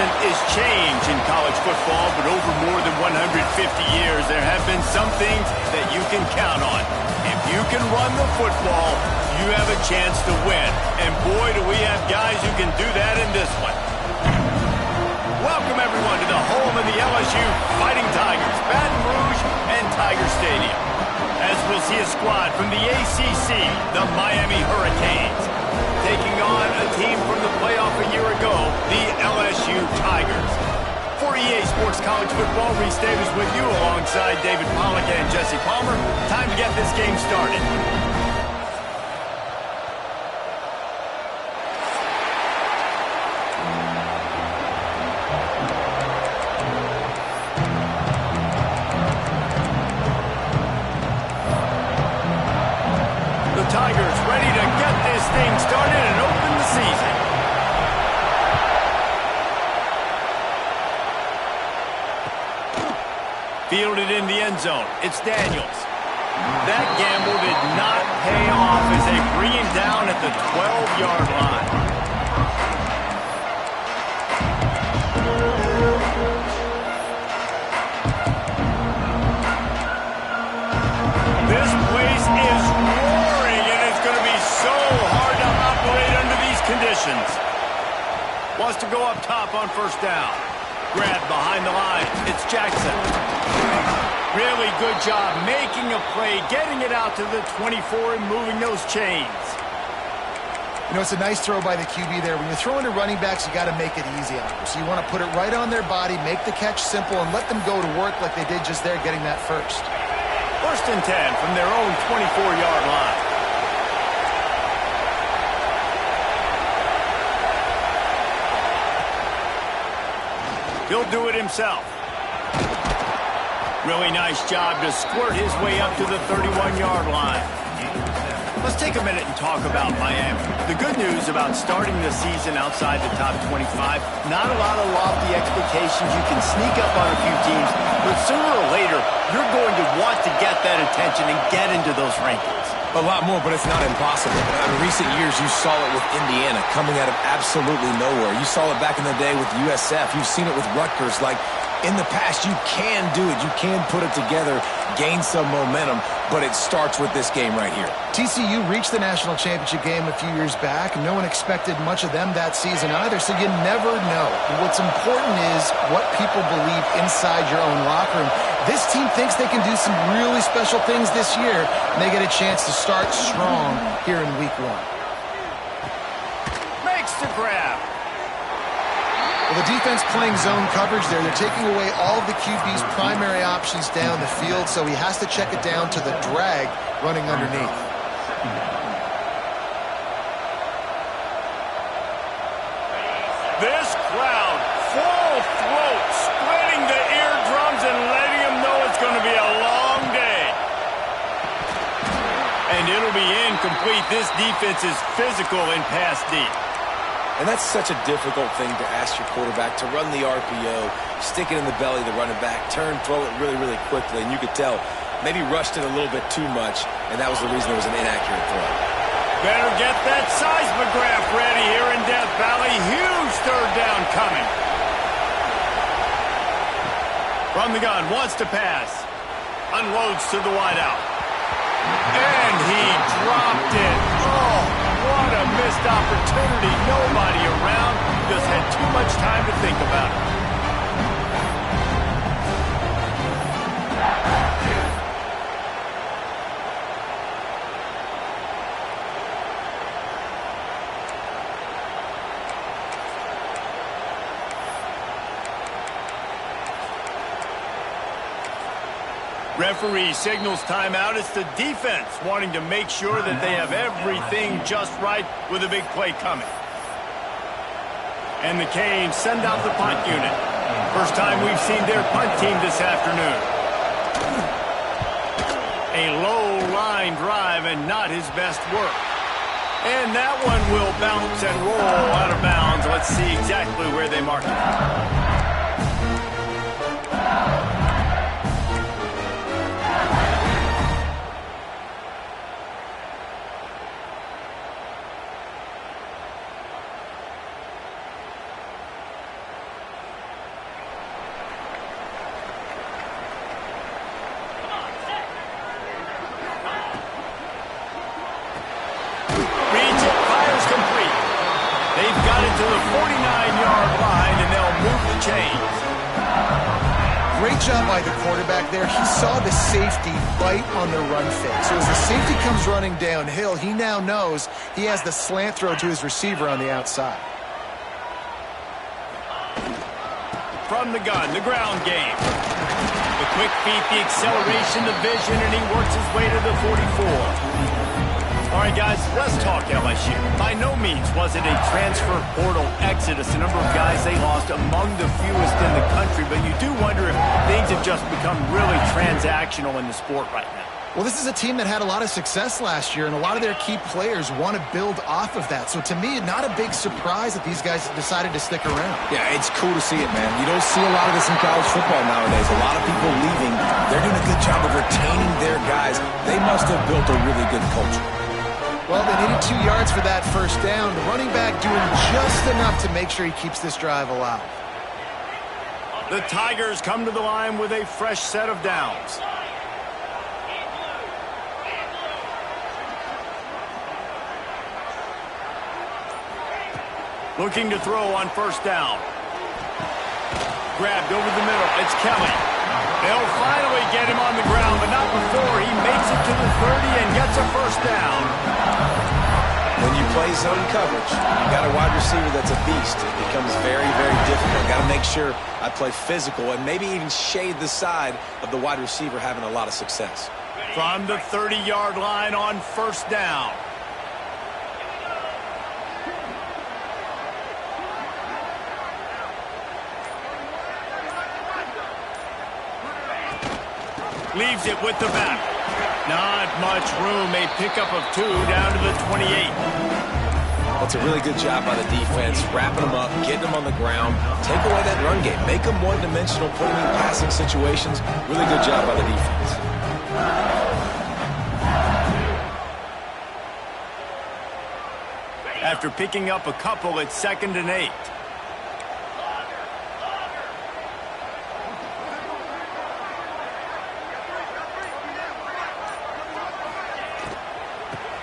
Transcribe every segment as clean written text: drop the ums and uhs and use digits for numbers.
constant is change in college football, but over more than 150 years, there have been some things that you can count on. If you can run the football, you have a chance to win. And boy, do we have guys who can do that in this one. Welcome, everyone, to the home of the LSU Fighting Tigers, Baton Rouge and Tiger Stadium. As we'll see a squad from the ACC, the Miami Hurricanes, taking on a team from the playoff a year ago, the LSU Tigers. For EA Sports College Football, Reese Davis with you alongside David Pollack and Jesse Palmer. Time to get this game started. Tigers ready to get this thing started and open the season. Fielded in the end zone. It's Daniels. That gamble did not pay off as they bring him down at the 12-yard line. This place is roaring, and it's going to be so hard to operate under these conditions. Wants to go up top on first down. Grab behind the line. It's Jackson. Really good job making a play, getting it out to the 24 and moving those chains. You know, it's a nice throw by the QB there. When you're throwing to running backs, you got to make it easy on them. So you want to put it right on their body, make the catch simple, and let them go to work like they did just there, getting that first. First and 10 from their own 24-yard line. He'll do it himself. Really nice job to squirt his way up to the 31-yard line. Let's take a minute and talk about Miami. The good news about starting the season outside the top 25, not a lot of lofty expectations. You can sneak up on a few teams, but sooner or later, you're going to want to get that attention and get into those rankings. A lot more, but it's not impossible. In recent years, you saw it with Indiana coming out of absolutely nowhere. You saw it back in the day with USF. You've seen it with Rutgers. Like, in the past, you can do it. You can put it together, gain some momentum, but it starts with this game right here. TCU reached the national championship game a few years back. No one expected much of them that season either, so you never know. What's important is what people believe inside your own locker room. This team thinks they can do some really special things this year, and they get a chance to start strong here in week 1. Makes the grab. Well, the defense playing zone coverage there. They're taking away all of the QB's primary options down the field, so he has to check it down to the drag running underneath. This crowd, full throat, splitting the eardrums and letting them know it's going to be a long day. And it'll be incomplete. This defense is physical and pass deep. And that's such a difficult thing to ask your quarterback, to run the RPO, stick it in the belly of the running back, turn, throw it really, really quickly. And you could tell, maybe rushed it a little bit too much, and that was the reason it was an inaccurate throw. Better get that seismograph ready here in Death Valley. Huge third down coming. From the gun, wants to pass. Unloads to the wideout. And he dropped it. Oh, what a missed opportunity. Nobody around. Just had too much time to think about it. Referee signals timeout. It's the defense wanting to make sure that they have everything just right with a big play coming. And the Canes send out the punt unit. First time we've seen their punt team this afternoon. A low line drive and not his best work. And that one will bounce and roll out of bounds. Let's see exactly where they mark it. to the 49-yard line, and they'll move the chains. Great job by the quarterback there. He saw the safety bite on the run fake. So as the safety comes running downhill, he now knows he has the slant throw to his receiver on the outside. From the gun, the ground game. The quick feet, the acceleration, the vision, and he works his way to the 44. All right, guys, let's talk LSU. By no means was it a transfer portal exodus. The number of guys they lost among the fewest in the country, but you do wonder if things have just become really transactional in the sport right now. Well, this is a team that had a lot of success last year, and a lot of their key players want to build off of that. So to me, not a big surprise that these guys decided to stick around. Yeah, it's cool to see it, man. You don't see a lot of this in college football nowadays. A lot of people leaving. They're doing a good job of retaining their guys. They must have built a really good culture. Well, they needed 2 yards for that first down. The running back doing just enough to make sure he keeps this drive alive. The Tigers come to the line with a fresh set of downs. Looking to throw on first down. Grabbed over the middle. It's Kelly. They'll finally get him on the ground, but not before he makes it to the 30 and gets a first down. When you play zone coverage, you got a wide receiver that's a beast. It becomes very, very difficult. Got to make sure I play physical and maybe even shade the side of the wide receiver having a lot of success. From the 30-yard line on first down. Leaves it with the back. Not much room. A pickup of 2 down to the 28. That's a really good job by the defense, wrapping them up, getting them on the ground, take away that run game, make them one-dimensional, put them in passing situations. Really good job by the defense. After picking up a couple, it's 2nd and 8.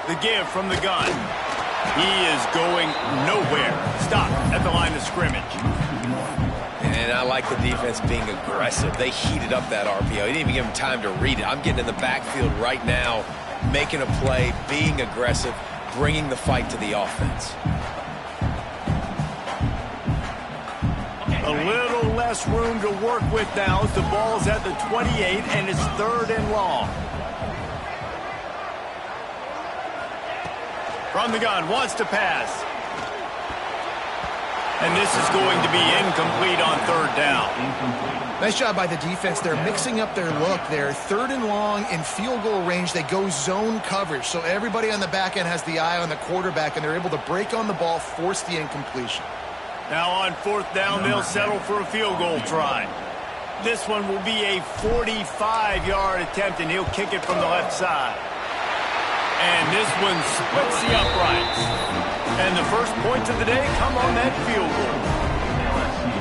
The give from the gun. He is going nowhere. Stop at the line of scrimmage. And I like the defense being aggressive. They heated up that RPO. He didn't even give him time to read it. I'm getting in the backfield right now, making a play, being aggressive, bringing the fight to the offense. A little less room to work with now as the ball's at the 28 and it's 3rd and long. From the gun, wants to pass. And this is going to be incomplete on 3rd down. Nice job by the defense. They're mixing up their look. They're 3rd and long in field goal range. They go zone coverage. So everybody on the back end has the eye on the quarterback, and they're able to break on the ball, force the incompletion. Now on 4th down, they'll settle for a field goal try. This one will be a 45-yard attempt, and he'll kick it from the left side. And this one splits the uprights. And the first points of the day come on that field goal.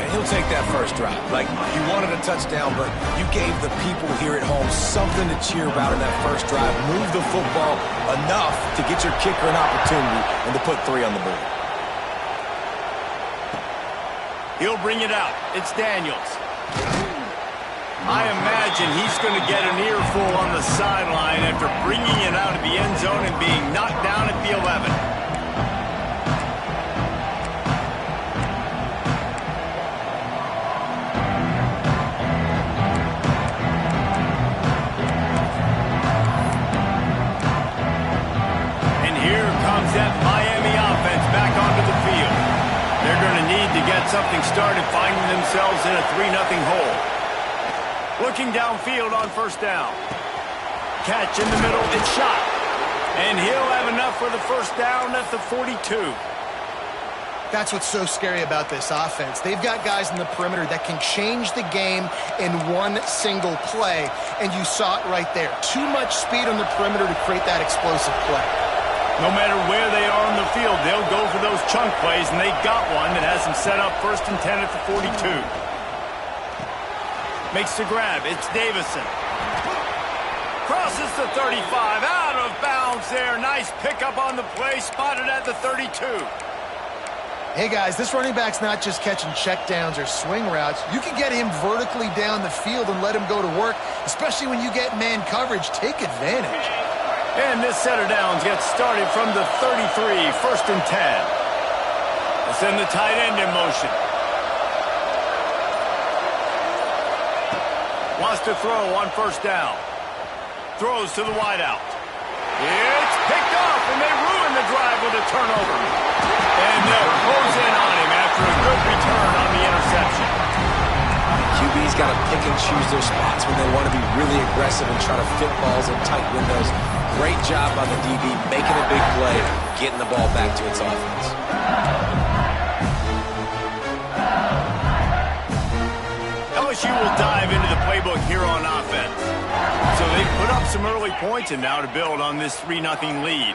And he'll take that first drive. Like, you wanted a touchdown, but you gave the people here at home something to cheer about in that first drive. Move the football enough to get your kicker an opportunity and to put 3 on the board. He'll bring it out. It's Daniels. I imagine he's going to get an earful on the sideline after bringing it out of the end zone and being knocked down at the 11. And here comes that Miami offense back onto the field. They're going to need to get something started, finding themselves in a 3-0 hole. Looking downfield on first down. Catch in the middle, it's shot. And he'll have enough for the first down at the 42. That's what's so scary about this offense. They've got guys in the perimeter that can change the game in one single play, and you saw it right there. Too much speed on the perimeter to create that explosive play. No matter where they are on the field, they'll go for those chunk plays, and they got one that has them set up 1st and 10 at the 42. Makes the grab. It's Davison. Crosses the 35. Out of bounds there. Nice pickup on the play. Spotted at the 32. Hey, guys, this running back's not just catching checkdowns or swing routes. You can get him vertically down the field and let him go to work, especially when you get man coverage. Take advantage. And this set of downs gets started from the 33, 1st and 10. Let's send the tight end in motion. Wants to throw on 1st down. Throws to the wideout. It's picked off, and they ruin the drive with a turnover. And they'll close in on him after a good return on the interception. QB's got to pick and choose their spots when they want to be really aggressive and try to fit balls in tight windows. Great job by the DB making a big play, getting the ball back to its offense. LSU will dive into the playbook here on offense. So they put up some early points and now to build on this 3-0 lead.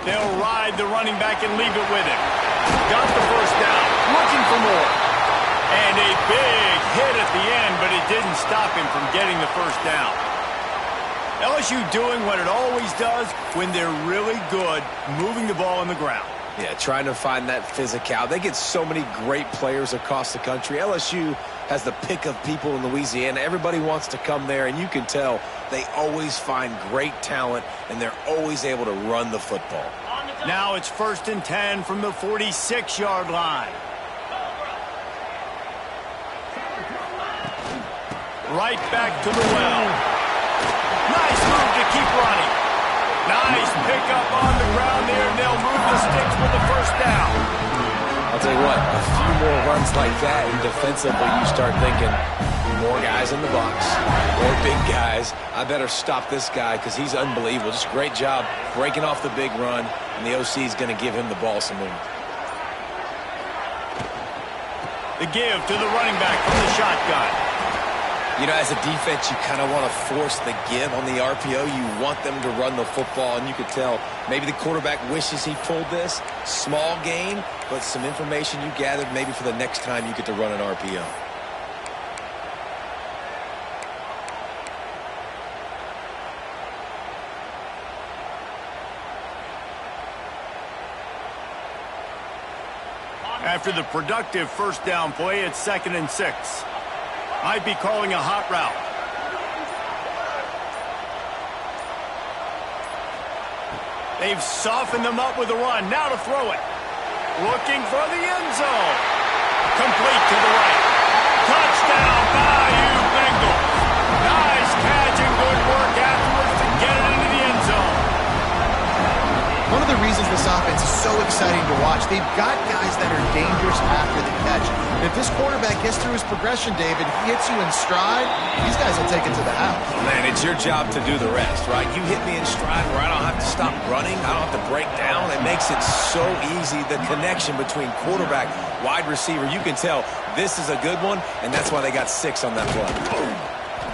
They'll ride the running back and leave it with him. Got the 1st down, looking for more. And a big hit at the end, but it didn't stop him from getting the 1st down. LSU doing what it always does when they're really good, moving the ball on the ground. Yeah, trying to find that physicality. They get so many great players across the country. LSU has the pick of people in Louisiana. Everybody wants to come there, and you can tell they always find great talent, and they're always able to run the football. Now it's 1st and 10 from the 46-yard line. Right back to the well. Nice move to keep running. Nice pickup on the ground there, and they'll move the sticks with the 1st down. I'll tell you what, a few more runs like that, and defensively you start thinking, more guys in the box, more big guys. I better stop this guy because he's unbelievable. Just a great job breaking off the big run, and the OC is going to give him the ball some more. The give to the running back from the shotgun. You know, as a defense, you kind of want to force the give on the RPO. You want them to run the football, and you could tell maybe the quarterback wishes he pulled this. Small gain, but some information you gathered maybe for the next time you get to run an RPO. After the productive 1st down play, it's 2nd and 6. Might be calling a hot route. They've softened them up with a run. Now to throw it. Looking for the end zone. Complete to the right. Touchdown, Bayou Bengals. Nice catch and good work afterwards to get it into the end zone. One of the reasons this offense is so exciting to watch, they've got guys that are dangerous after the catch. And if this quarterback gets through his progression, David, he hits you in stride, these guys will take it to the house. Man, it's your job to do the rest, right? You hit me in stride where I don't have to stop running. I don't have to break down. It makes it so easy. The connection between quarterback, wide receiver, you can tell this is a good one, and that's why they got 6 on that play.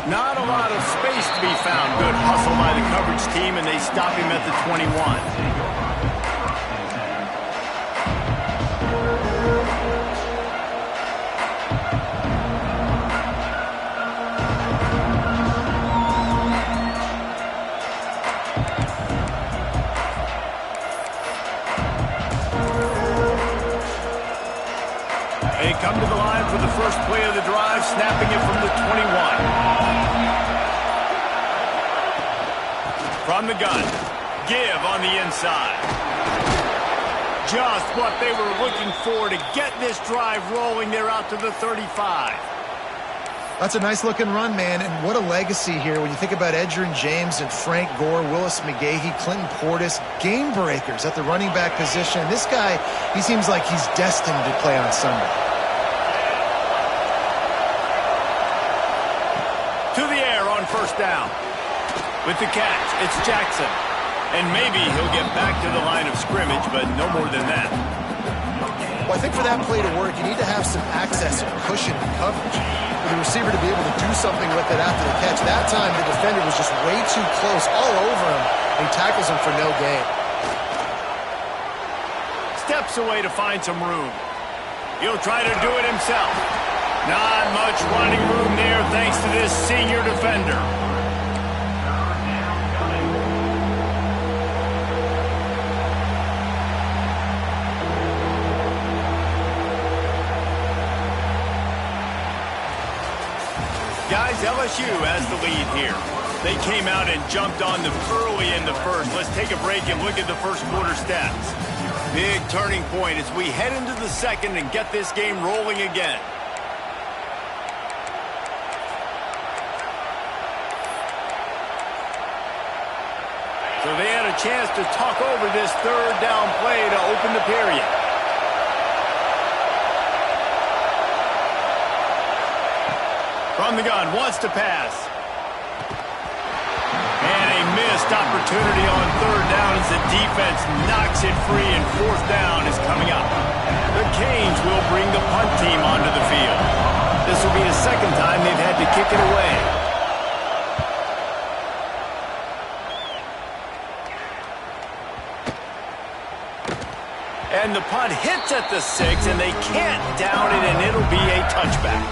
Not a lot of space to be found. Good hustle by the coverage team, and they stop him at the 21. They come to the line for the first play of the drive, snapping it from the 21. From the gun, give on the inside. Just what they were looking for to get this drive rolling. They're out to the 35. That's a nice-looking run, man, and what a legacy here when you think about Edgerrin James and Frank Gore, Willis McGahee, Clinton Portis, game breakers at the running back position. This guy, he seems like he's destined to play on Sunday. To the air on 1st down. With the catch, it's Jackson. And maybe he'll get back to the line of scrimmage, but no more than that. Well, I think for that play to work, you need to have some access and cushion and coverage. For the receiver to be able to do something with it after the catch. That time, the defender was just way too close, all over him, and he tackles him for no gain. Steps away to find some room. He'll try to do it himself. Not much running room there thanks to this senior defender. Bulldogs. LSU has the lead here. They came out and jumped on them early in the first. Let's take a break and look at the first quarter stats. Big turning point as we head into the second and get this game rolling again. So they had a chance to talk over this third down play to open the period. From the gun, wants to pass. And a missed opportunity on third down as the defense knocks it free and fourth down is coming up. The Canes will bring the punt team onto the field. This will be the second time they've had to kick it away. And the punt hits at the 6, and they can't down it, and it'll be a touchback.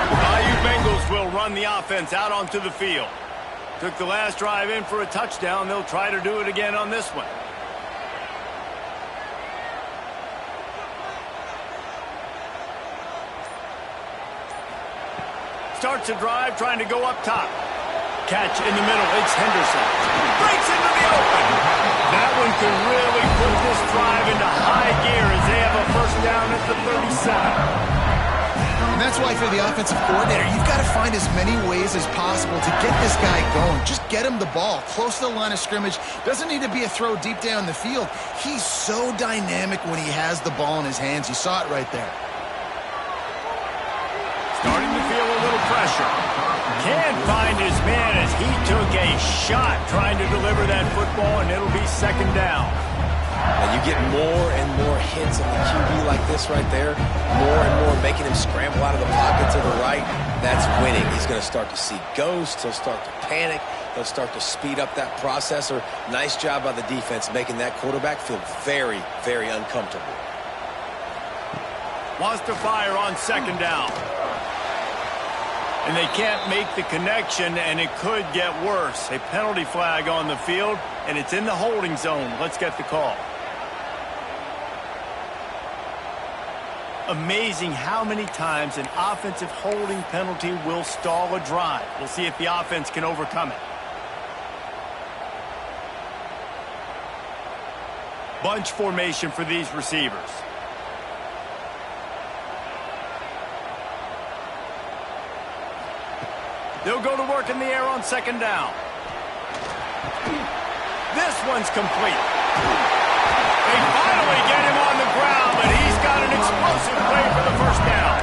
The Bayou Bengals will run the offense out onto the field. Took the last drive in for a touchdown. They'll try to do it again on this one. Starts a drive, trying to go up top. Catch in the middle, it's Henderson. Breaks into the open. That one can really put this drive into high gear as they have a first down at the 37. And that's why for the offensive coordinator, you've got to find as many ways as possible to get this guy going. Just get him the ball close to the line of scrimmage. Doesn't need to be a throw deep down the field. He's so dynamic when he has the ball in his hands. You saw it right there. Starting to feel a little pressure. Can't find his man as he took a shot trying to deliver that football, and it'll be second down. And you get more and more hits on the QB like this right there, more and more making him scramble out of the pocket to the right. That's winning. He's going to start to see ghosts. He'll start to panic. He'll start to speed up that processor. Nice job by the defense making that quarterback feel very, very uncomfortable. Wants to fire on second down. And they can't make the connection, and it could get worse. A penalty flag on the field, and it's in the holding zone. Let's get the call. Amazing how many times an offensive holding penalty will stall a drive. We'll see if the offense can overcome it. Bunch formation for these receivers. They'll go to work in the air on second down. This one's complete. They finally get him on the ground, but he's got an explosive play for the first down.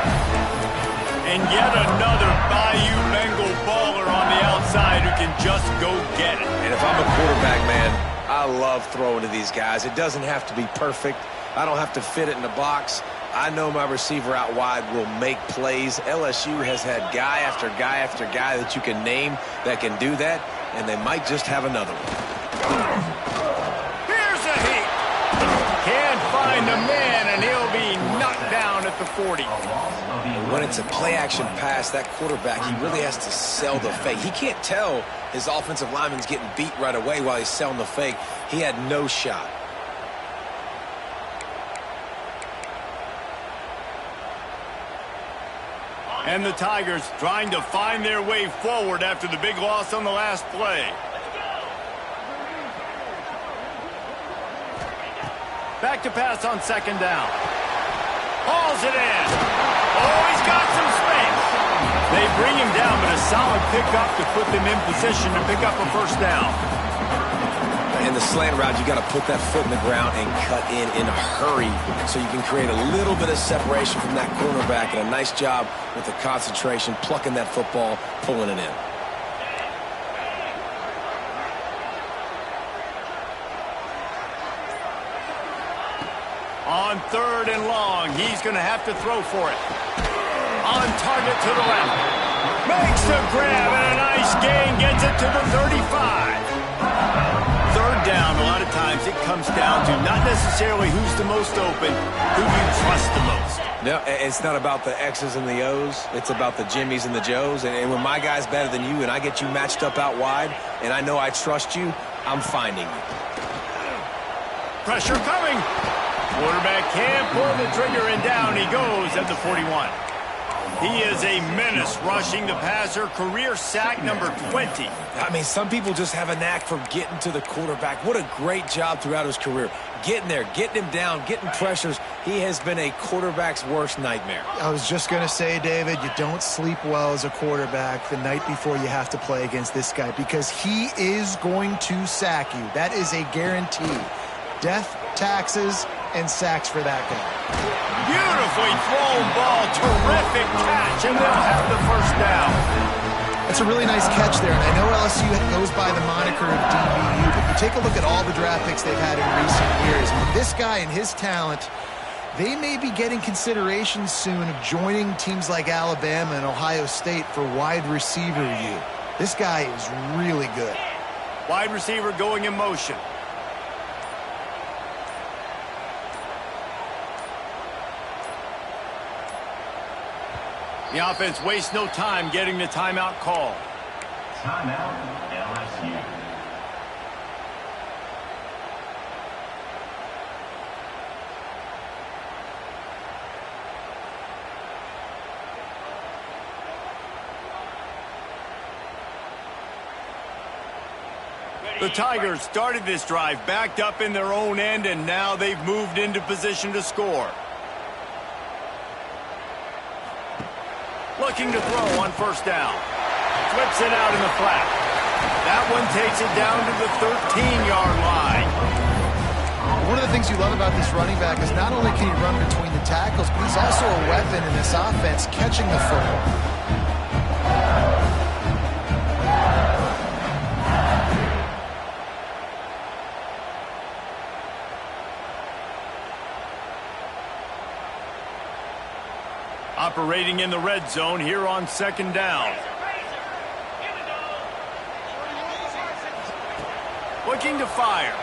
And yet another Bayou Bengal baller on the outside who can just go get it. And if I'm a quarterback, man, I love throwing to these guys. It doesn't have to be perfect. I don't have to fit it in the box. I know my receiver out wide will make plays. LSU has had guy after guy after guy that you can name that can do that, and they might just have another one. Here's a hit. Can't find the man, and he'll be knocked down at the 40. When it's a play-action pass, that quarterback, he really has to sell the fake. He can't tell his offensive lineman's getting beat right away while he's selling the fake. He had no shot. And the Tigers trying to find their way forward after the big loss on the last play. Back to pass on second down. Hauls it in. Oh, he's got some space. They bring him down, but a solid pickup to put them in position to pick up a first down. In the slant route, you got to put that foot in the ground and cut in a hurry so you can create a little bit of separation from that cornerback, and a nice job with the concentration, plucking that football, pulling it in. On third and long, he's going to have to throw for it. On target to the left. Makes the grab, and a nice gain, gets it to the 35. Third down, a lot of times it comes down to not necessarily who's the most open, who you trust the most. No, it's not about the X's and the O's. It's about the Jimmies and the Joes. And when my guy's better than you and I get you matched up out wide and I know I trust you, I'm finding you. Pressure coming. Quarterback can't pull the trigger, and down he goes at the 41. He is a menace rushing the passer, career sack number 20. I mean, some people just have a knack for getting to the quarterback. What a great job throughout his career. Getting there, getting him down, getting pressures. He has been a quarterback's worst nightmare. I was just going to say, David, you don't sleep well as a quarterback the night before you have to play against this guy because he is going to sack you. That is a guarantee. Death, taxes, and sacks for that guy. Beautifully thrown ball. Terrific catch, and they'll have the first down. That's a really nice catch there, and I know LSU goes by the moniker of DBU, but you take a look at all the draft picks they've had in recent years. And this guy and his talent, they may be getting consideration soon of joining teams like Alabama and Ohio State for wide receiver U. This guy is really good. Wide receiver going in motion. The offense wastes no time getting the timeout call. Timeout, LSU. The Tigers started this drive backed up in their own end, and now they've moved into position to score. Looking to throw on first down. Flips it out in the flat. That one takes it down to the 13-yard line. One of the things you love about this running back is not only can he run between the tackles, but he's also a weapon in this offense catching the football. Operating in the red zone here on second down. Looking to fire.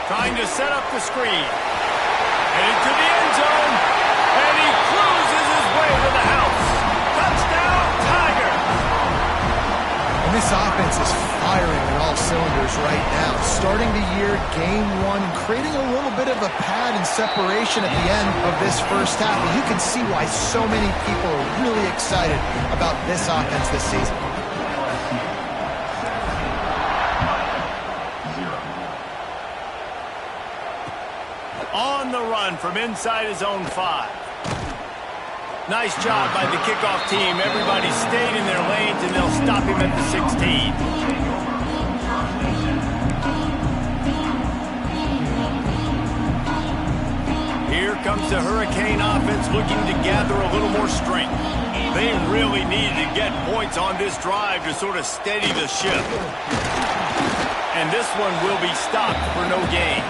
Trying to set up the screen. Headed to the end zone. And he cruises his way to the house. Touchdown, Tigers! And this offense is firing on all cylinders right now. Starting the year, game one, and creating a little bit of a pad and separation at the end of this first half. And you can see why so many people are really excited about this offense this season. On the run from inside his own 5. Nice job by the kickoff team. Everybody stayed in their lanes, and they'll stop him at the 16. Here comes the Hurricane offense looking to gather a little more strength. They really needed to get points on this drive to sort of steady the ship. And this one will be stopped for no gain.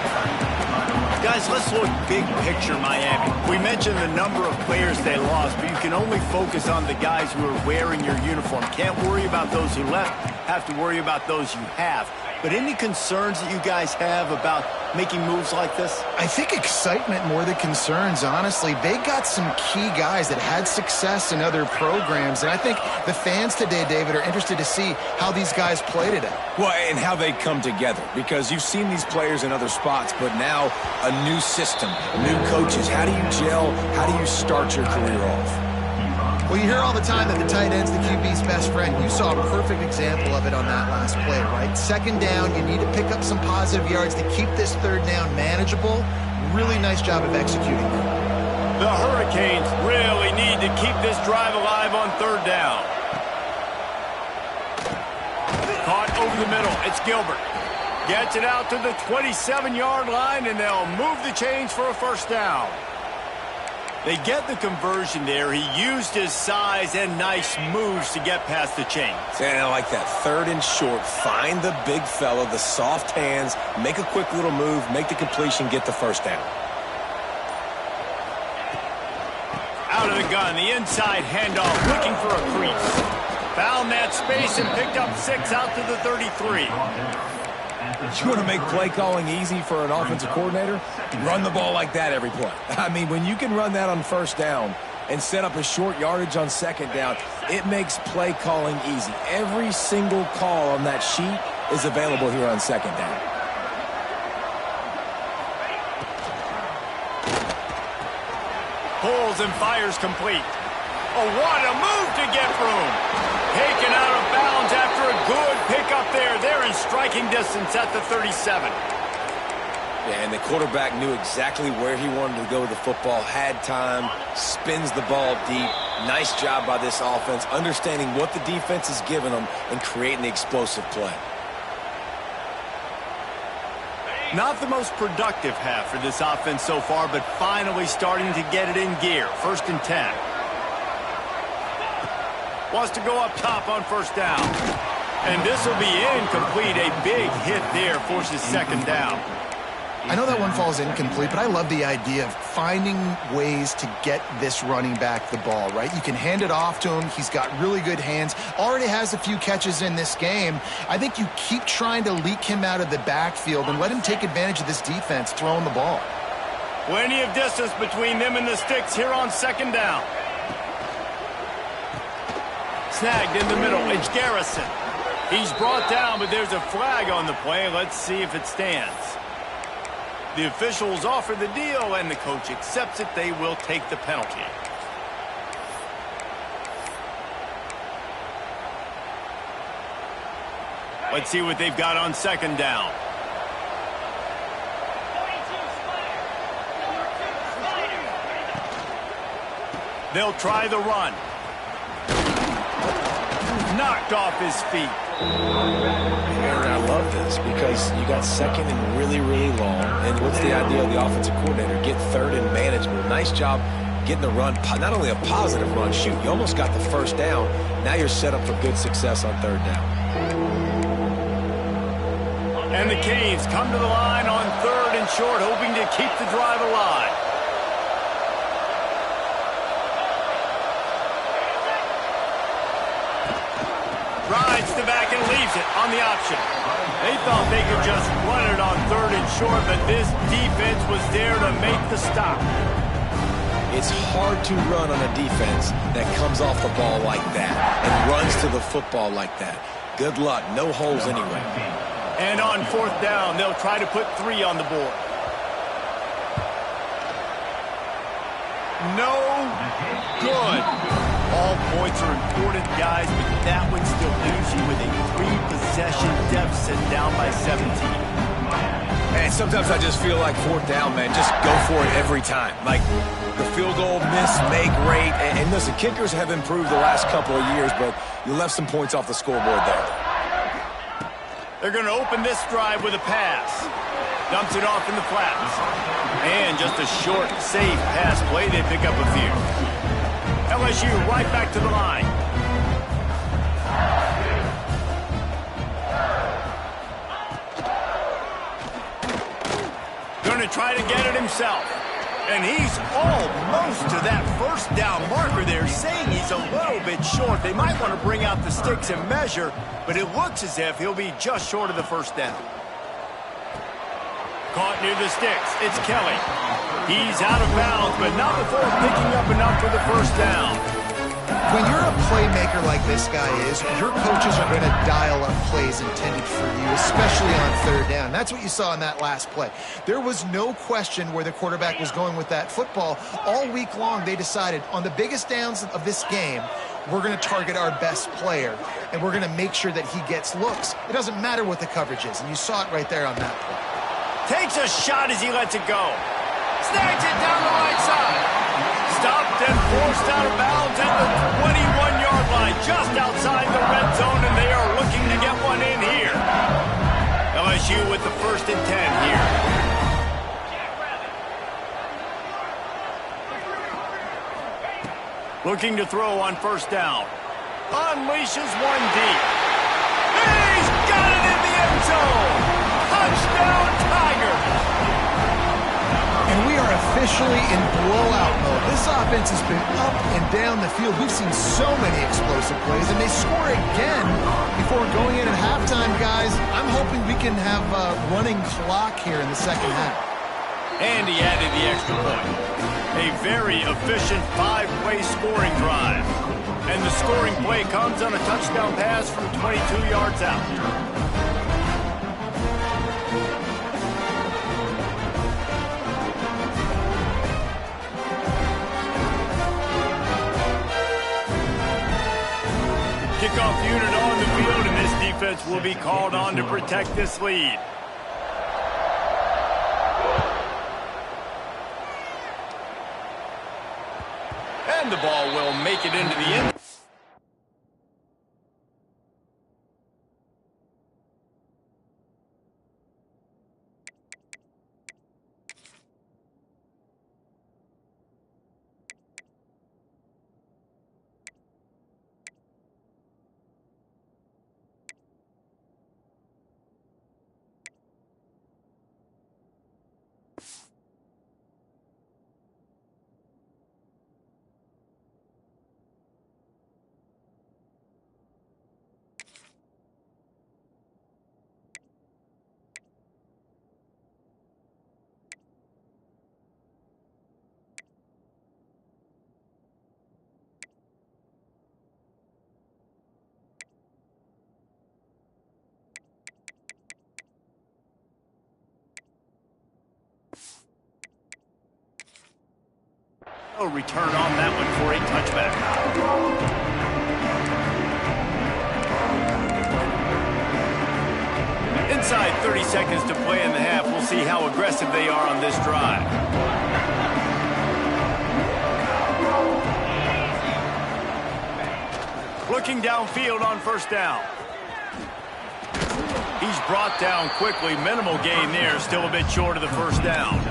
Guys, let's look big picture Miami. We mentioned the number of players they lost, but you can only focus on the guys who are wearing your uniform. Can't worry about those who left. Have to worry about those you have. But any concerns that you guys have about making moves like this? I think excitement more than concerns, honestly. They got some key guys that had success in other programs, and I think the fans today, David, are interested to see how these guys play today. Well, and how they come together, because you've seen these players in other spots, but now a new system, new coaches. How do you gel? How do you start your career off? Well, you hear all the time that the tight end's the QB's best friend. You saw a perfect example of it on that last play, right? Second down, you need to pick up some positive yards to keep this third down manageable. Really nice job of executing that. The Hurricanes really need to keep this drive alive on third down. Caught over the middle. It's Gilbert. Gets it out to the 27-yard line, and they'll move the chains for a first down. They get the conversion there. He used his size and nice moves to get past the chains. And I like that. Third and short. Find the big fella, the soft hands, make a quick little move, make the completion, get the first down. Out of the gun, the inside handoff, looking for a crease. Found that space and picked up 6 out to the 33. You want to make play calling easy for an offensive coordinator? Run the ball like that every play. I mean, when you can run that on first down and set up a short yardage on second down, it makes play calling easy. Every single call on that sheet is available here on second down. Pulls and fires complete. Oh, what a move to get room. Taken out of bounds after a good pickup there. They're in striking distance at the 37. Yeah, and the quarterback knew exactly where he wanted to go with the football, had time, spins the ball deep. Nice job by this offense, understanding what the defense is giving them and creating the explosive play. Not the most productive half for this offense so far, but finally starting to get it in gear. 1st and 10. Wants to go up top on 1st down. And this will be incomplete. A big hit there forces 2nd down. I know that one falls incomplete, but I love the idea of finding ways to get this running back the ball, right? You can hand it off to him. He's got really good hands. Already has a few catches in this game. I think you keep trying to leak him out of the backfield and let him take advantage of this defense throwing the ball. Plenty of distance between them and the sticks here on 2nd down. Snagged in the middle. It's Garrison. He's brought down, but there's a flag on the play. Let's see if it stands. The officials offer the deal, and the coach accepts it. They will take the penalty. Let's see what they've got on 2nd down. They'll try the run. Knocked off his feet. And I love this because you got 2nd and really, really long. And what's the idea of the offensive coordinator? Get 3rd and manageable. Nice job getting the run. Not only a positive run, shoot, you almost got the 1st down. Now you're set up for good success on 3rd down. And the Canes come to the line on 3rd and short, hoping to keep the drive alive. Rides the back and leaves it on the option. They thought they could just run it on 3rd and short, but this defense was there to make the stop. It's hard to run on a defense that comes off the ball like that and runs to the football like that. Good luck. No holes anyway. And on 4th down, they'll try to put 3 on the board. No good. All points are important, guys, but that one still leaves you with a 3-possession deficit down by 17. And sometimes I just feel like 4th down, man, just go for it every time. Like the field goal, miss, make, rate. And listen, kickers have improved the last couple of years, but you left some points off the scoreboard there. They're going to open this drive with a pass. Dumps it off in the flats. And just a short, safe pass play. They pick up a few. LSU right back to the line. Going to try to get it himself. And he's almost to that 1st down marker there, saying he's a little bit short. They might want to bring out the sticks and measure, but it looks as if he'll be just short of the 1st down. Caught near the sticks. It's Kelly. He's out of bounds, but not before picking up enough for the 1st down. When you're a playmaker like this guy is, your coaches are going to dial up plays intended for you, especially on 3rd down. That's what you saw in that last play. There was no question where the quarterback was going with that football. All week long, they decided on the biggest downs of this game, we're going to target our best player, and we're going to make sure that he gets looks. It doesn't matter what the coverage is, and you saw it right there on that play. Takes a shot as he lets it go. Snags it down the right side. Stopped and forced out of bounds at the 21-yard line, just outside the red zone, and they are looking to get one in here. LSU with the 1st and 10 here. Looking to throw on 1st down. Unleashes one deep. He's got it in the end zone. Touchdown, Tigers. And we are officially in blowout mode. This offense has been up and down the field. We've seen so many explosive plays, and they score again before going in at halftime, guys. I'm hoping we can have a running clock here in the 2nd half. And he added the extra point. A very efficient 5-play scoring drive. And the scoring play comes on a touchdown pass from 22 yards out. Kickoff unit on the field, and this defense will be called on to protect this lead. And the ball will make it into the end. A return on that one for a touchback. Inside 30 seconds to play in the half. We'll see how aggressive they are on this drive. Looking downfield on first down. He's brought down quickly. Minimal gain there. Still a bit short of the first down.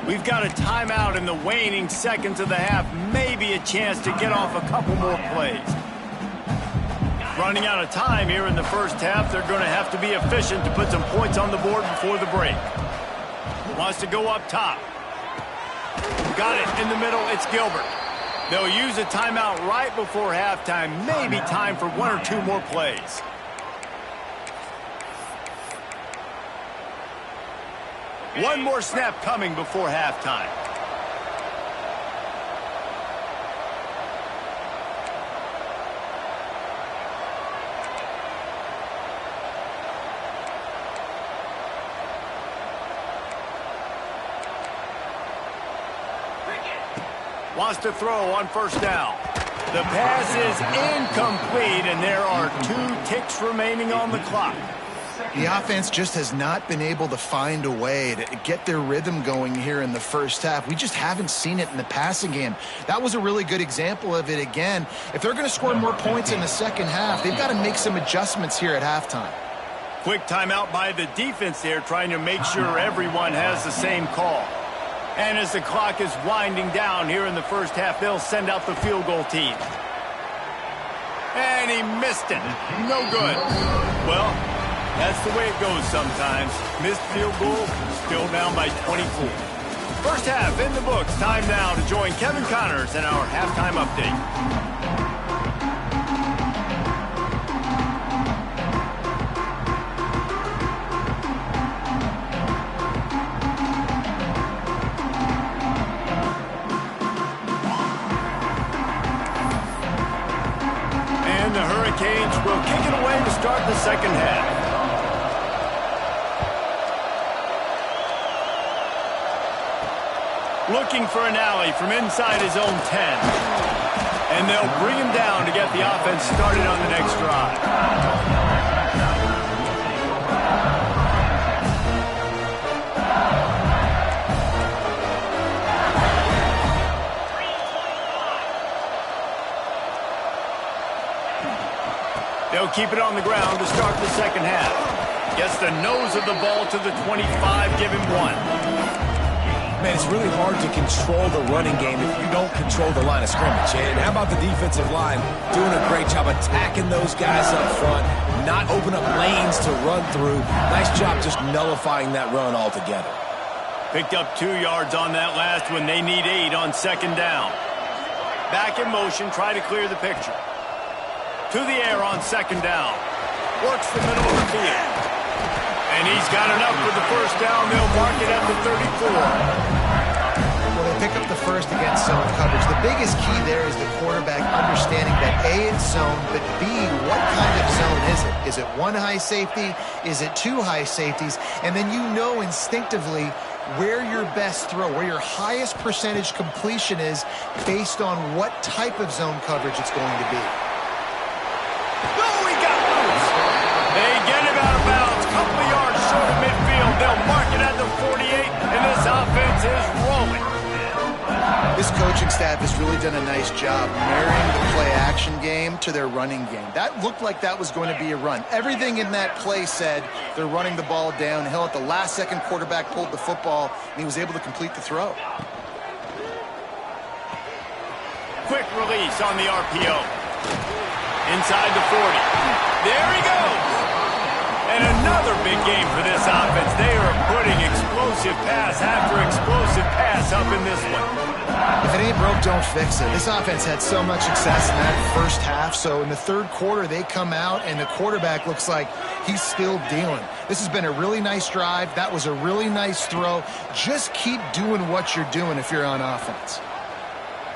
We've got a timeout in the waning seconds of the half. Maybe a chance to get off a couple more plays. Running out of time here in the first half. They're going to have to be efficient to put some points on the board before the break. Wants to go up top. Got it in the middle. It's Gilbert. They'll use a timeout right before halftime. Maybe time for one or two more plays. One more snap coming before halftime. Wants to throw on first down. The pass is incomplete, and there are 2 ticks remaining on the clock. The offense just has not been able to find a way to get their rhythm going here in the first half. We just haven't seen it in the passing game. That was a really good example of it again. If they're going to score more points in the second half, they've got to make some adjustments here at halftime. Quick timeout by the defense there, trying to make sure everyone has the same call. And as the clock is winding down here in the first half, they'll send out the field goal team. And he missed it. No good. Well, that's the way it goes sometimes. Missed field goal, still down by 24. First half in the books. Time now to join Kevin Connors in our halftime update. And the Hurricanes will kick it away to start the second half. Looking for an alley from inside his own 10. And they'll bring him down to get the offense started on the next drive. They'll keep it on the ground to start the second half. Gets the nose of the ball to the 25, give him 1. Man, it's really hard to control the running game if you don't control the line of scrimmage. And how about the defensive line doing a great job attacking those guys up front, not open up lanes to run through. Nice job just nullifying that run altogether. Picked up 2 yards on that last one. They need 8 on second down. Back in motion, try to clear the picture. To the air on second down. Works the middle of the field. And he's got enough for the first down. They'll mark it at the 34. Well, they pick up the first against zone coverage. The biggest key there is the quarterback understanding that A, it's zone, but B, what kind of zone is it? Is it 1 high safety? Is it 2 high safeties? And then you know instinctively where your best throw, where your highest percentage completion is based on what type of zone coverage it's going to be. Oh, he got loose. They get him out of bounds. Couple of yards short of midfield. They'll mark it at the 48, and this offense is rolling. This coaching staff has really done a nice job marrying the play-action game to their running game. That looked like that was going to be a run. Everything in that play said they're running the ball downhill. At the last second, quarterback pulled the football, and he was able to complete the throw. Quick release on the RPO. Inside the 40. There he goes. And another big game for this offense. They are putting explosive pass after explosive pass up in this one. If it ain't broke, don't fix it. This offense had so much success in that first half, so in the third quarter, they come out, and the quarterback looks like he's still dealing. This has been a really nice drive. That was a really nice throw. Just keep doing what you're doing if you're on offense.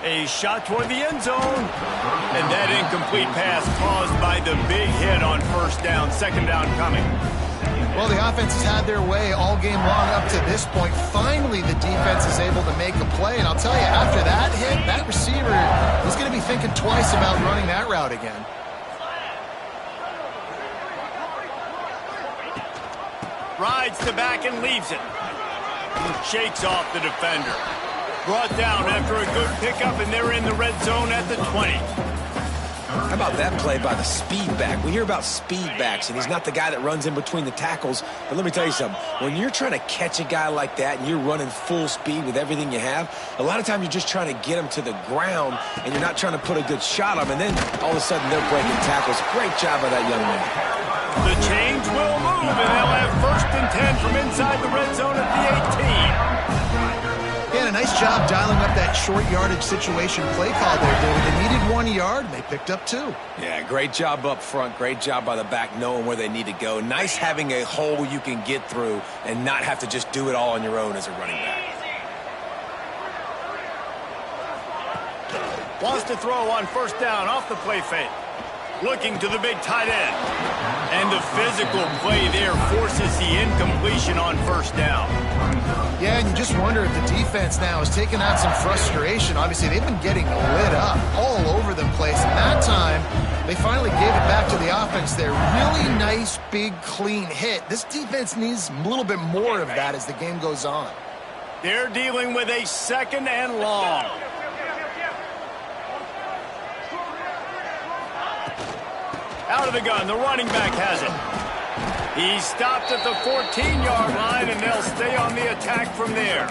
A shot toward the end zone. And that incomplete pass caused by the big hit on first down. Second down coming. Well, the offense has had their way all game long up to this point. Finally, the defense is able to make a play. And I'll tell you, after that hit, that receiver is going to be thinking twice about running that route again. Rides to back and leaves it. Shakes off the defender. Brought down after a good pickup, and they're in the red zone at the 20. How about that play by the speed back? We hear about speed backs, and he's not the guy that runs in between the tackles. But let me tell you something. When you're trying to catch a guy like that and you're running full speed with everything you have, a lot of times you're just trying to get him to the ground, and you're not trying to put a good shot on him, and then all of a sudden they're breaking tackles. Great job by that young man. The change will move, and they'll have 1st and 10 from inside the red zone at the 18. Yeah, a nice job dialing up that short yardage situation play call there, David. They needed 1 yard, and they picked up 2. Yeah, great job up front. Great job by the back knowing where they need to go. Nice having a hole you can get through and not have to just do it all on your own as a running back. Wants to throw on first down off the play fake. Looking to the big tight end. And the physical play there forces the incompletion on first down. Yeah, and you just wonder if the defense now is taking out some frustration. Obviously, they've been getting lit up all over the place. And that time, they finally gave it back to the offense there. Really nice, big, clean hit. This defense needs a little bit more of that as the game goes on. They're dealing with a 2nd and long. Out of the gun, the running back has it. He stopped at the 14-yard line, and they'll stay on the attack from there.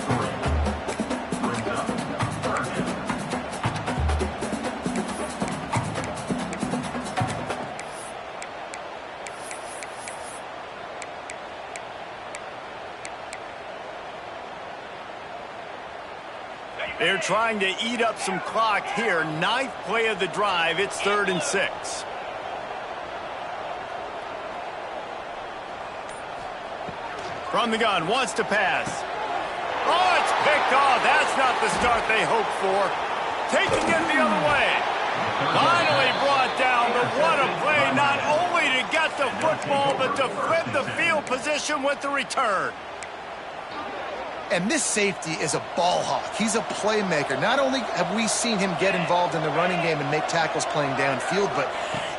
They're trying to eat up some clock here. 9th play of the drive. It's 3rd and 6. From the gun, wants to pass. Oh, it's picked off. That's not the start they hoped for. Taking it the other way. Finally brought down, but what a play, not only to get the football, but to flip the field position with the return. And this safety is a ball hawk. He's a playmaker. Not only have we seen him get involved in the running game and make tackles playing downfield, but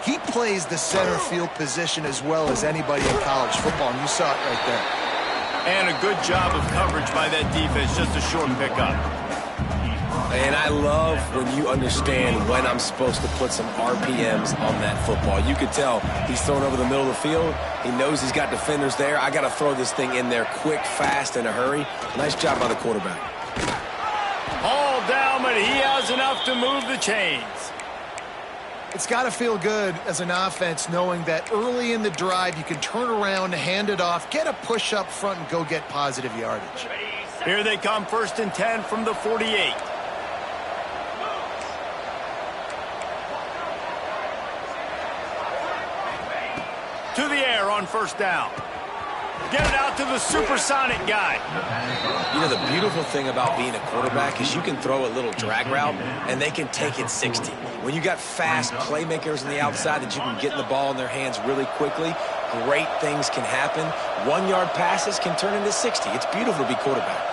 he plays the center field position as well as anybody in college football, and you saw it right there. And a good job of coverage by that defense, just a short pickup. And I love when you understand when I'm supposed to put some RPMs on that football. You could tell he's thrown over the middle of the field. He knows he's got defenders there. I got to throw this thing in there quick, fast, in a hurry. Nice job by the quarterback. All down, but he has enough to move the chains. It's got to feel good as an offense knowing that early in the drive you can turn around, hand it off, get a push up front, and go get positive yardage. Here they come, 1st and 10 from the 48. To the air on first down. Get it out to the supersonic guy. You know, the beautiful thing about being a quarterback is you can throw a little drag route, and they can take it 60. When you got fast playmakers on the outside that you can get the ball in their hands really quickly, great things can happen. 1-yard passes can turn into 60. It's beautiful to be quarterback.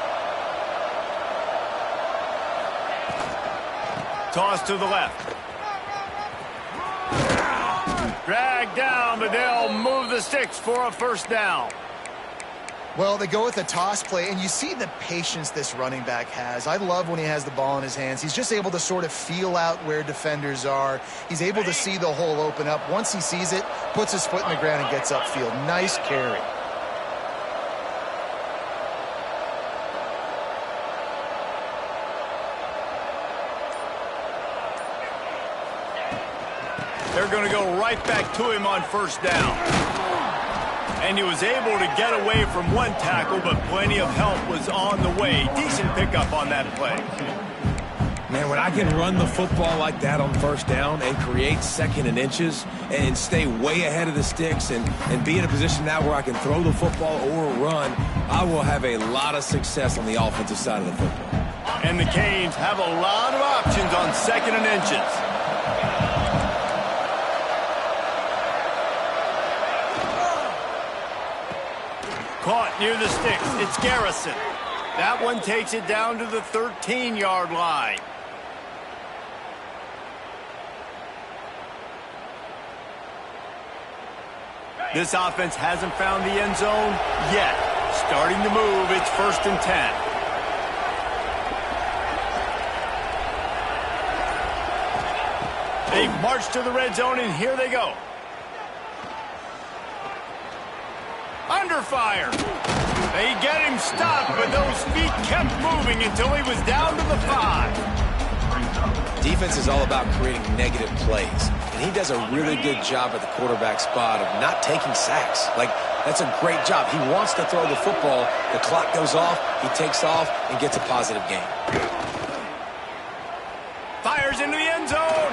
Toss to the left. Dragged down, but they'll move the sticks for a first down. Well, they go with a toss play, and you see the patience this running back has. I love when he has the ball in his hands. He's just able to sort of feel out where defenders are. He's able to see the hole open up. Once he sees it, puts his foot in the ground and gets upfield. Nice carry. They're going to go right back to him on first down. And he was able to get away from one tackle, but plenty of help was on the way. Decent pickup on that play. Man, when I can run the football like that on first down and create second and inches and stay way ahead of the sticks and be in a position now where I can throw the football or run, I will have a lot of success on the offensive side of the football. And the Canes have a lot of options on second and inches. Caught near the sticks. It's Garrison. That one takes it down to the 13-yard line. This offense hasn't found the end zone yet. Starting to move. It's 1st and 10. They've marched to the red zone, and here they go. Under fire. They get him stopped, but those feet kept moving until he was down to the 5. Defense is all about creating negative plays, and he does a really good job at the quarterback spot of not taking sacks. Like, that's a great job. He wants to throw the football. The clock goes off, he takes off, and gets a positive gain. Fires into the end zone.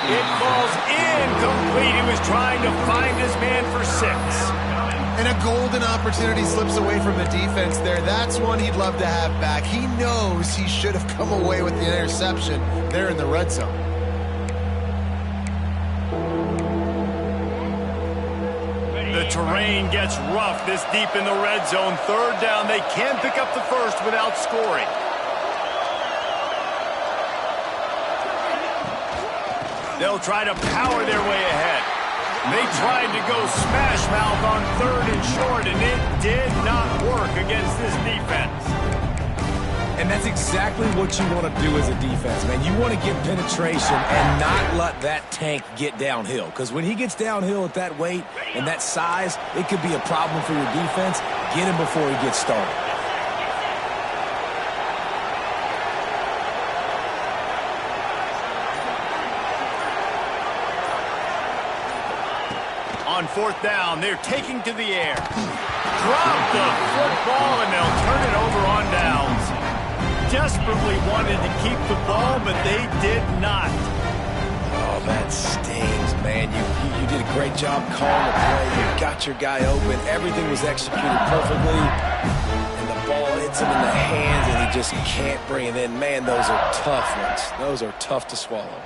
It falls incomplete. He was trying to find his man for 6. And a golden opportunity slips away from the defense there. That's one he'd love to have back. He knows he should have come away with the interception there in the red zone. The terrain gets rough this deep in the red zone. 3rd down. They can pick up the first without scoring. They'll try to power their way ahead. They tried to go smash mouth on 3rd and short, and it did not work against this defense. And that's exactly what you want to do as a defense, man. You want to get penetration and not let that tank get downhill. Because when he gets downhill at that weight and that size, it could be a problem for your defense. Get him before he gets started. On 4th down, they're taking to the air. Drop the football, and they'll turn it over on downs. Desperately wanted to keep the ball, but they did not. Oh, that stings, man. You did a great job calling the play. You got your guy open. Everything was executed perfectly. And the ball hits him in the hands, and he just can't bring it in. Man, those are tough ones. Those are tough to swallow.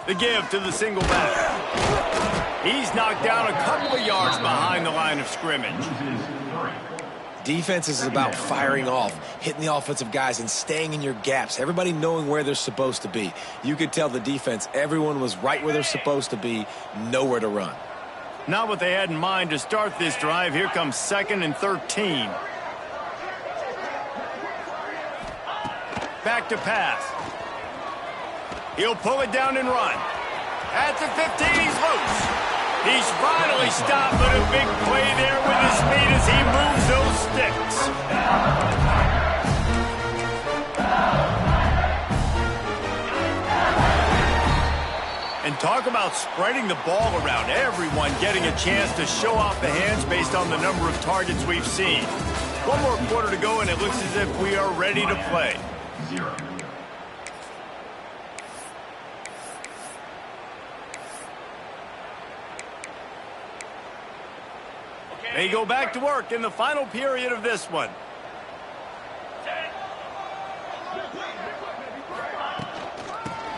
The give to the single back. He's knocked down a couple of yards behind the line of scrimmage. Defense is about firing off, hitting the offensive guys, and staying in your gaps. Everybody knowing where they're supposed to be. You could tell the defense, everyone was right where they're supposed to be, nowhere to run. Not what they had in mind to start this drive. Here comes 2nd and 13. Back to pass. He'll pull it down and run. At the 15, he's loose. He's finally stopped, but a big play there with his speed as he moves those sticks. And talk about spreading the ball around. Everyone getting a chance to show off the hands based on the number of targets we've seen. One more quarter to go, and it looks as if we are ready to play. 0. They go back to work in the final period of this one.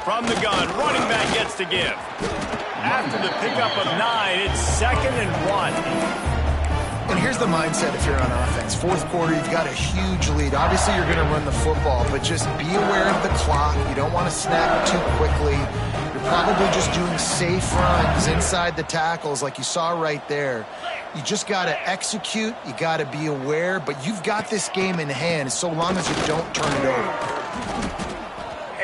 From the gun, running back gets to give. After the pickup of 9, it's 2nd and 1. And here's the mindset if you're on offense. Fourth quarter, you've got a huge lead. Obviously, you're going to run the football, but just be aware of the clock. You don't want to snap it too quickly. You're probably just doing safe runs inside the tackles like you saw right there. You just got to execute. You got to be aware, but you've got this game in hand so long as you don't turn it over.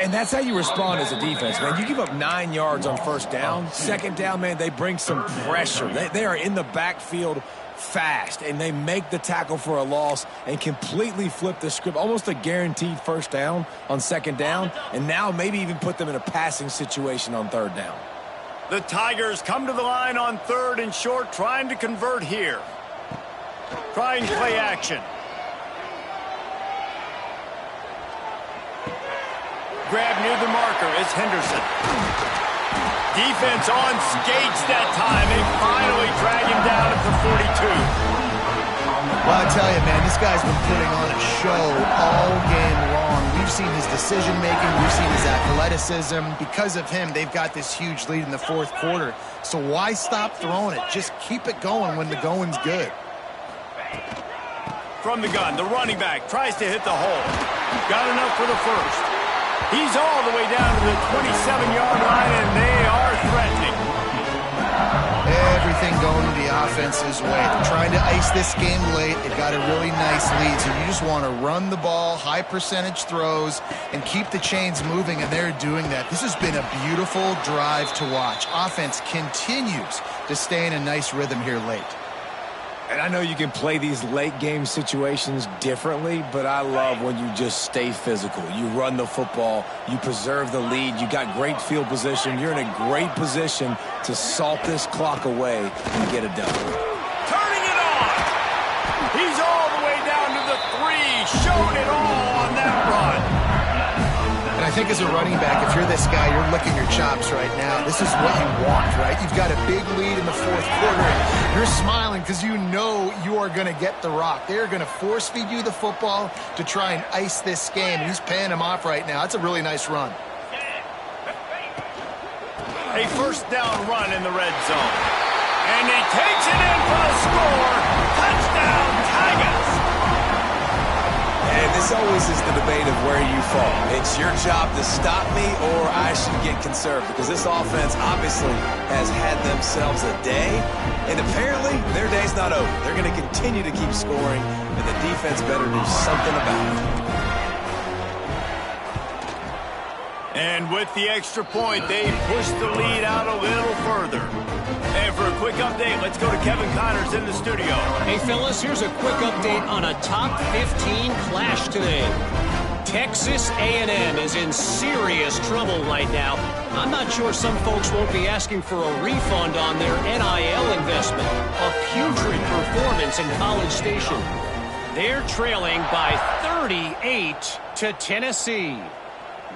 And that's how you respond as a defense, man. You give up 9 yards on first down. Second down, man, they bring some pressure. They are in the backfield fast, and they make the tackle for a loss and completely flip the script. Almost a guaranteed first down on second down, and now maybe even put them in a passing situation on third down. The Tigers come to the line on third and short, trying to convert here. Trying play action. Grab near the marker is Henderson. Defense on skates that time. They finally drag him down at the 42. Well, I tell you, man, this guy's been putting on a show all game long. We've seen his decision-making. We've seen his athleticism. Because of him, they've got this huge lead in the fourth quarter. So why stop throwing it? Just keep it going when the going's good. From the gun, the running back tries to hit the hole. Got enough for the first. He's all the way down to the 27-yard line, and they are threatening. Everything going the offense's way. They're trying to ice this game late. They've got a really nice lead, so you just want to run the ball, high percentage throws, and keep the chains moving, and they're doing that. This has been a beautiful drive to watch. Offense continues to stay in a nice rhythm here late. And I know you can play these late-game situations differently, but I love when you just stay physical. You run the football. You preserve the lead. You got great field position. You're in a great position to salt this clock away and get it done. Turning it on. He's all the way down to the 3. Showed it all on that run. And I think as a running back, if you're this guy, you're licking your chops right now. This is what you want, right? You've got a big lead in the fourth quarter, and you're smiling because you know you are going to get the rock. They're going to force-feed you the football to try and ice this game. He's paying him off right now. That's a really nice run. A first down run in the red zone. And he takes it in for the score. Touchdown, Tigers! And this always is the debate of where you fall. It's your job to stop me, or I should get conserved, because this offense obviously has had themselves a day, and apparently their day's not over. They're going to continue to keep scoring, and the defense better do something about it. And with the extra point, they push the lead out a little further. And for a quick update, let's go to Kevin Connors in the studio. Hey, fellas, here's a quick update on a top 15 clash today. Texas A&M is in serious trouble right now. I'm not sure some folks won't be asking for a refund on their NIL investment. A putrid performance in College Station. They're trailing by 38 to Tennessee.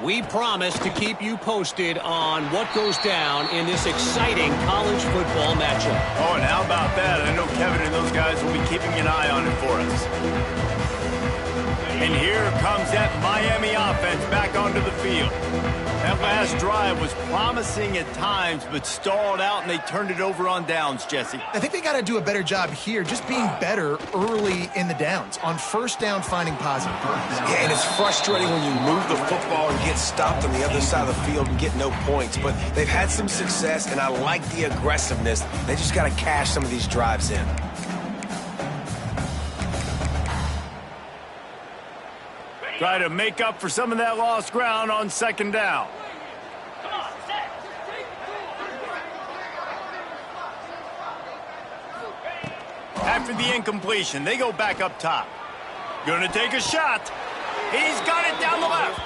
We promise to keep you posted on what goes down in this exciting college football matchup. Oh, and how about that? I know Kevin and those guys will be keeping an eye on it for us. And here comes that Miami offense back onto the field. That last drive was promising at times, but stalled out, and they turned it over on downs, Jesse. I think they got to do a better job here, just being better early in the downs. On first down, finding positive plays. Yeah, and it's frustrating when you move the football and get stopped on the other side of the field and get no points. But they've had some success, and I like the aggressiveness. They just got to cash some of these drives in. Try to make up for some of that lost ground on second down. After the incompletion, they go back up top. Gonna take a shot. He's got it down the left.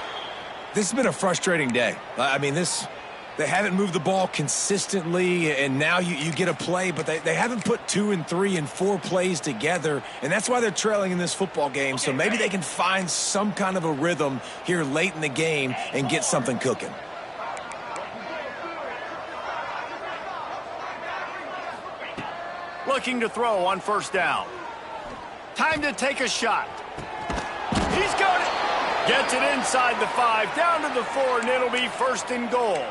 This has been a frustrating day. I mean, they haven't moved the ball consistently, and now you get a play, but they haven't put 2 and 3 and 4 plays together, and that's why they're trailing in this football game. So maybe they can find some kind of a rhythm here late in the game and get something cooking. Looking to throw on first down. Time to take a shot. He's got it. Gets it inside the 5, down to the 4, and it'll be first and goal.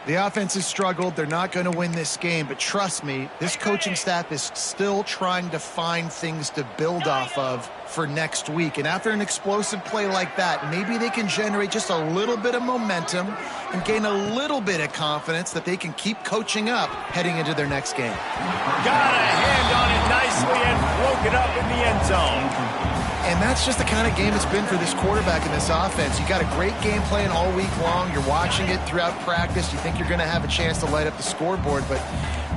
The offense has struggled. They're not going to win this game, but trust me, this coaching staff is still trying to find things to build off of for next week. And after an explosive play like that, maybe they can generate just a little bit of momentum and gain a little bit of confidence that they can keep coaching up heading into their next game. Got a hand on it nicely and broke it up in the end zone. And that's just the kind of game it's been for this quarterback in this offense. You got a great game plan all week long. You're watching it throughout practice. You think you're going to have a chance to light up the scoreboard, but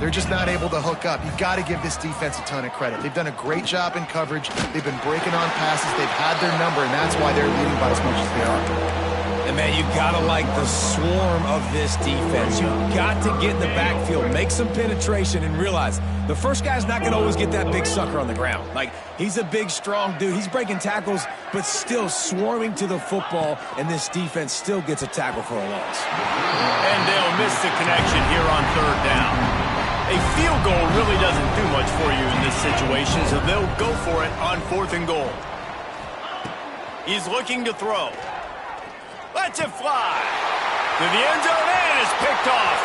they're just not able to hook up. You've got to give this defense a ton of credit. They've done a great job in coverage. They've been breaking on passes. They've had their number, and that's why they're leading by as much as they are. And, man, you got to like the swarm of this defense. You've got to get in the backfield, make some penetration, and realize the first guy's not going to always get that big sucker on the ground. Like, he's a big, strong dude. He's breaking tackles, but still swarming to the football, and this defense still gets a tackle for a loss. And they'll miss the connection here on third down. A field goal really doesn't do much for you in this situation, so they'll go for it on 4th and goal. He's looking to throw. Lets it fly to the end zone and is picked off.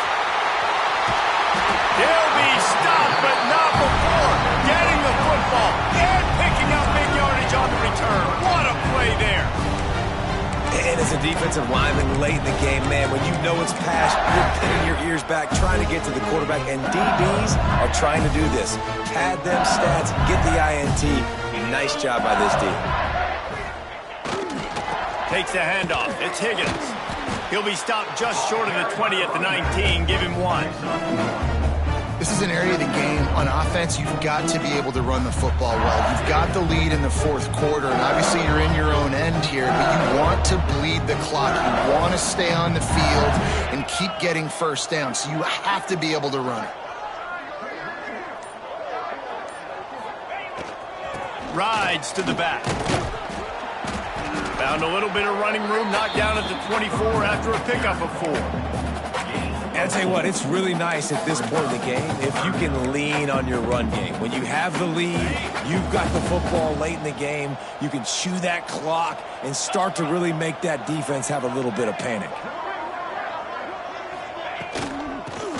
He'll be stopped, but not before getting the football and picking up big yardage on the return. What a play there. And as a defensive lineman late in the game, man, when you know it's past, you're pinning your ears back, trying to get to the quarterback, and DBs are trying to do this. Pad them stats, get the INT. Nice job by this D. Takes the handoff. It's Higgins. He'll be stopped just short of the 20 at the 19. Give him 1. This is an area of the game on offense you've got to be able to run the football well. You've got the lead in the 4th quarter, and obviously you're in your own end here, but you want to bleed the clock. You want to stay on the field and keep getting first down, so you have to be able to run it. Rides to the back. Found a little bit of running room, knocked down at the 24 after a pickup of 4. And I'll tell you what, it's really nice at this point in the game if you can lean on your run game. When you have the lead, you've got the football late in the game, you can chew that clock and start to really make that defense have a little bit of panic.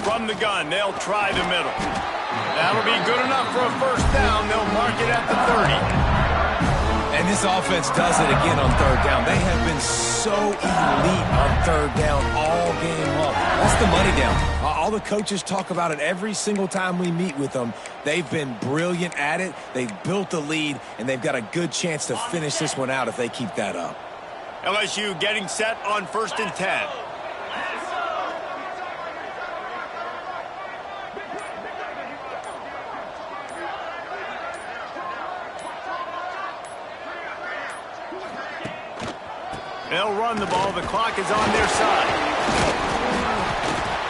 From the gun, they'll try the middle. That'll be good enough for a first down. They'll mark it at the 30. And this offense does it again on third down. They have been so elite on third down all game long. That's the money down. All the coaches talk about it every single time we meet with them. They've been brilliant at it. They've built the lead, and they've got a good chance to finish this one out if they keep that up. LSU getting set on 1st and 10. They'll run the ball. The clock is on their side.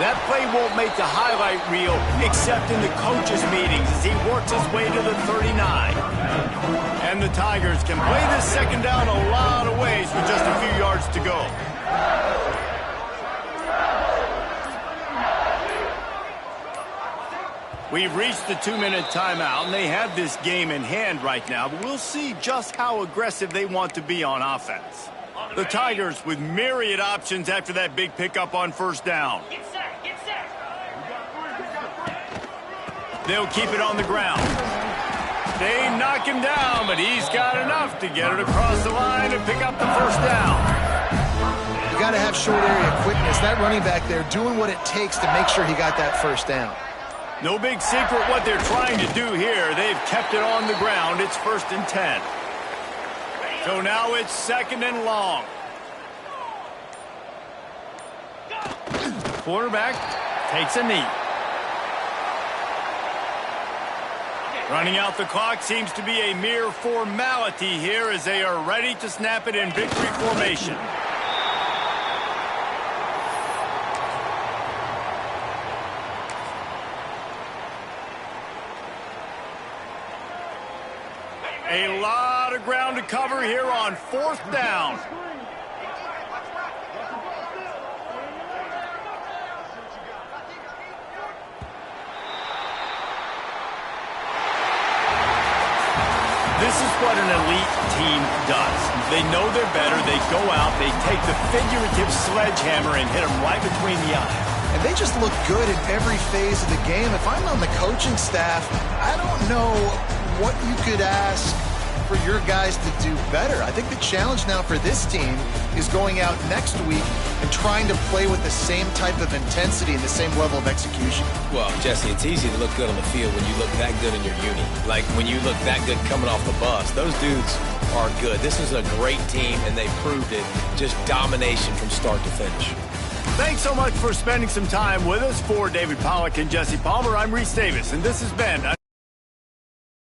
That play won't make the highlight reel except in the coaches' meetings as he works his way to the 39. And the Tigers can play this second down a lot of ways with just a few yards to go. We've reached the 2-minute timeout, and they have this game in hand right now, but we'll see just how aggressive they want to be on offense. The Tigers with myriad options after that big pickup on first down. They'll keep it on the ground. They knock him down, but he's got enough to get it across the line and pick up the first down. You got to have short area quickness. That running back there doing what it takes to make sure he got that first down. No big secret what they're trying to do here. They've kept it on the ground. It's 1st and 10. So now it's 2nd and long. Quarterback takes a knee. Running out the clock seems to be a mere formality here as they are ready to snap it in victory formation. A lot of ground to cover here on 4th down. This is what an elite team does. They know they're better. They go out. They take the figurative sledgehammer and hit them right between the eyes. and they just look good in every phase of the game. If I'm on the coaching staff, I don't know what you could ask for your guys to do better. I think the challenge now for this team is going out next week and trying to play with the same type of intensity and the same level of execution. Well, Jesse, it's easy to look good on the field when you look that good in your uni. Like when you look that good coming off the bus. Those dudes are good. This is a great team, and they proved it. Just domination from start to finish. Thanks so much for spending some time with us. For David Pollack and Jesse Palmer, I'm Reese Davis, and this has been